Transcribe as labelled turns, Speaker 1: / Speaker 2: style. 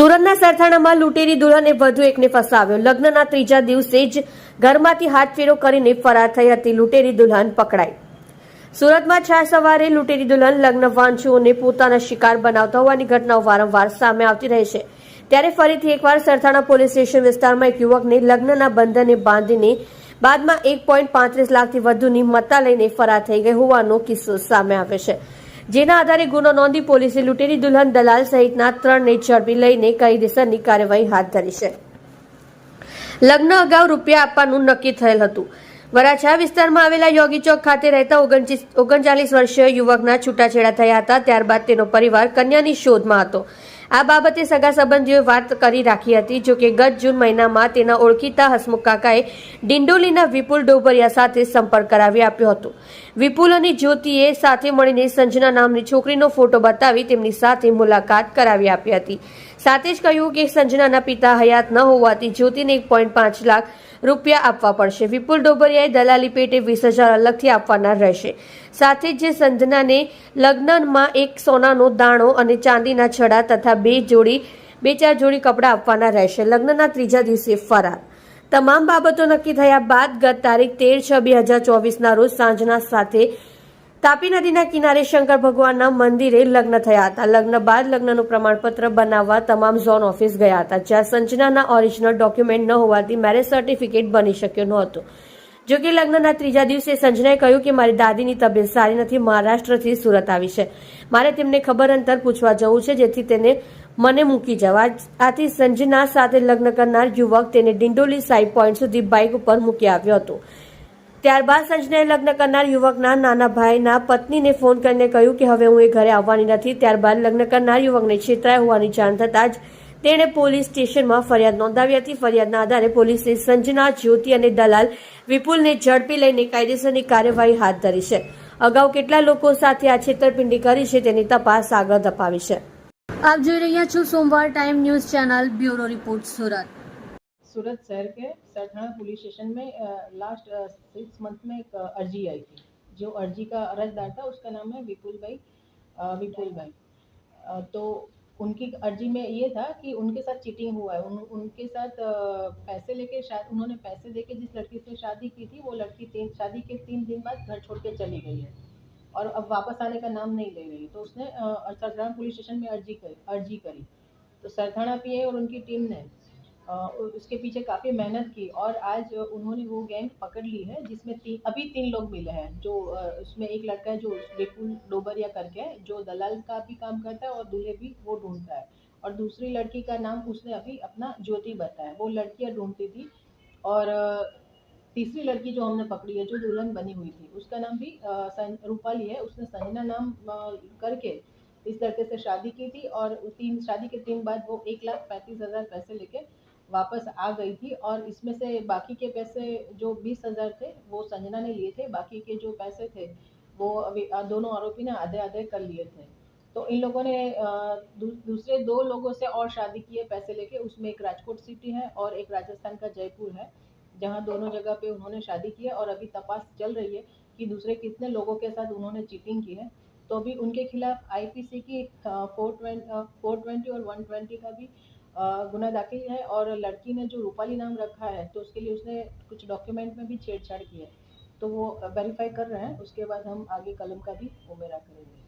Speaker 1: સુરતના સરથાણામાં લૂંટેરી દુલ્હને વધુ એકને ફસાવ્યો। લગ્નના ત્રીજા દિવસે જ ઘરમાંથી હાથફેરો કરીને ફરાર થઈ હતી લૂંટેરી દુલ્હન પકડાઈ। સુરતમાં છ સવારે લૂંટેરી દુલ્હન લગ્ન વાંચુઓને પોતાના શિકાર બનાવતા હોવાની ઘટનાઓ વારંવાર સામે આવતી રહે છે। ત્યારે ફરીથી એકવાર સરથાણા પોલીસ સ્ટેશન વિસ્તારમાં એક યુવકને લગ્નના બંધને બાંધીને બાદમાં 1.35 લાખથી વધુની મત્તા લઈને ફરાર થઈ ગઈ હોવાનો કિસ્સો સામે આવ્યો છે। જેના આધારે ગુનો નોંધી પોલીસે લૂંટેરી દુલ્હન દલાલ સહિતના 3ને ઝડપી લઈને કાયદેસરની કાર્યવાહી હાથ ધરી છે। લગ્ન અગાઉ રૂપિયા આપવાનું નક્કી થયેલ હતું। વરાછા વિસ્તારમાં આવેલા યોગી ચોક ખાતે રહેતા 39 વર્ષીય યુવકના છૂટાછેડા થયા હતા। ત્યારબાદ તેનો પરિવાર કન્યાની શોધમાં હતો। આ બાબતે સગા સંબંધીઓએ વાત કરી રાખી હતી। જોકે ગત જૂન મહિનામાં તેના ઓળખીતા હસમુખ કાકાએ ડિંડોલીના વિપુલ ડોબરિયા સાથે સંપર્ક કરાવી આપ્યો હતો। વિપુલ અને જ્યોતિએ સાથે મળીને સંજના નામની છોકરીનો ફોટો બતાવી તેમની સાથે મુલાકાત કરાવી આપી હતી। સાથે જ કહ્યું કે સંજનાના પિતા હયાત ન હોવાથી જ્યોતિને 1.5 લાખ રૂપિયા આપવા પડશે। વિપુલ ડોબરિયાએ દલાલી પેટે 20,000 અલગથી આપવાના રહેશે। સાથે જ સંજનાને લગ્નમાં એક સોનાનો દાણો અને ચાંદીના છડા તથા 2-4 જોડી કપડાં આપવાના રહેશે। લગ્નના ત્રીજા દિવસે ફરાર। તમામ બાબતો નક્કી થયા બાદ ગત તારીખ 13/6/2024ના રોજ સાંજના સાથે તાપી નદીના કિનારે શંકર ભગવાનના મંદિરે લગ્ન થયા હતા। લગ્ન બાદ લગ્નનું પ્રમાણપત્ર બનાવવા તમામ ઝોન ઓફિસ ગયા હતા, જ્યાં સંજનાના ઓરિજિનલ ડોક્યુમેન્ટ ન હોવાથી મેરેજ સર્ટિફિકેટ બની શક્યો નહોતો। જોકે લગ્નના ત્રીજા દિવસે સંજનાએ કહ્યું કે મારી દાદીની તબિયત સારી નથી, મહારાષ્ટ્રથી સુરત આવી છે, મારે તેમને ખબર અંતર પૂછવા જવું છે, જેથી તેને મને મૂકી જવા। આથી સંજના સાથે લગ્ન કરનાર યુવક તેને ડિંડોલી સાઈડ પોઈન્ટ સુધી બાઇક ઉપર મૂકી આવ્યો હતો। ત્યારબાદ સંજનાએ લગ્ન કરનાર યુવકના નાના ભાઈના પત્નીને ફોન કરીને કહ્યું કે હવે હું એ ઘરે આવવાની નથી। ત્યારબાદ લગ્ન કરનાર યુવકને છેતરાયા હોવાની જાણ થતાં જ તેણે પોલીસ સ્ટેશનમાં ફરિયાદ નોંધાવી હતી। ફરિયાદના આધારે પોલીસે સંજના, જ્યોતિ અને દલાલ વિપુલને ઝડપી લઈને કાયદેસરની કાર્યવાહી હાથ ધરી છે। અગાઉ કેટલા લોકો સાથે આ છેતરપિંડી કરી છે તેની તપાસ આગળ ધપાવી છે। આપ જોઈ રહ્યા છો સોમવાર ટાઈમ ન્યૂઝ ચેનल। ब्यूरो रिपोर्ट सूरत।
Speaker 2: सूरत शहर के सरथाना पुलिस स्टेशन में लास्ट 6 मंथ में एक अर्जी आई थी। जो अर्जी का अर्जदार था उसका नाम है विपुल भाई। तो उनकी अर्जी में ये था कि उनके साथ चीटिंग हुआ है। उनके साथ पैसे लेके शायद उन्होंने पैसे देके जिस लड़की से शादी की थी वो लड़की शादी के 3 दिन बाद घर छोड़ के चली गई है और अब वापस आने का नाम नहीं ले रही। तो उसने सरथाना पुलिस स्टेशन में अर्जी करी। तो सरथाना पीए और उनकी टीम ने उसके पीछे काफ़ी मेहनत की और आज उन्होंने वो गैंग पकड़ ली है, जिसमें अभी 3 लोग मिले हैं। जो उसमें एक लड़का है जो विपुल डोबरिया करके है, जो दलाल का भी काम करता है और दूल्हे भी वो ढूंढता है। और दूसरी लड़की का नाम उसने अभी अपना ज्योति बताया, वो लड़कियाँ ढूंढती थी। और तीसरी लड़की जो हमने पकड़ी है, जो दुल्हन बनी हुई थी, उसका नाम भी रूपाली है। उसने संजना नाम करके इस लड़के से शादी की थी और शादी के 3 बाद वो 1,35,000 पैसे लेके वापस आ गई थी। और इसमें से बाकी के पैसे जो 20,000 थे वो संजना ने लिए थे। बाकी के जो पैसे थे वो अभी दोनों आरोपी ने आधे आधे कर लिए थे। तो इन लोगों ने दूसरे 2 लोगों से और शादी की है पैसे लेके। उसमें एक राजकोट सिटी है और एक राजस्थान का जयपुर है, जहाँ दोनों जगह पे उन्होंने शादी की है। और अभी तपास चल रही है कि दूसरे कितने लोगों के साथ उन्होंने चीटिंग की है। तो अभी उनके खिलाफ आईपीसी की 420 और 120 का भी गुना दाखिल है। और लड़की ने जो रूपाली नाम रखा है तो उसके लिए उसने कुछ डॉक्यूमेंट में भी छेड़छाड़ की है, तो वो वेरीफाई कर रहे हैं। उसके बाद हम आगे कलम का भी उमेरा करेंगे।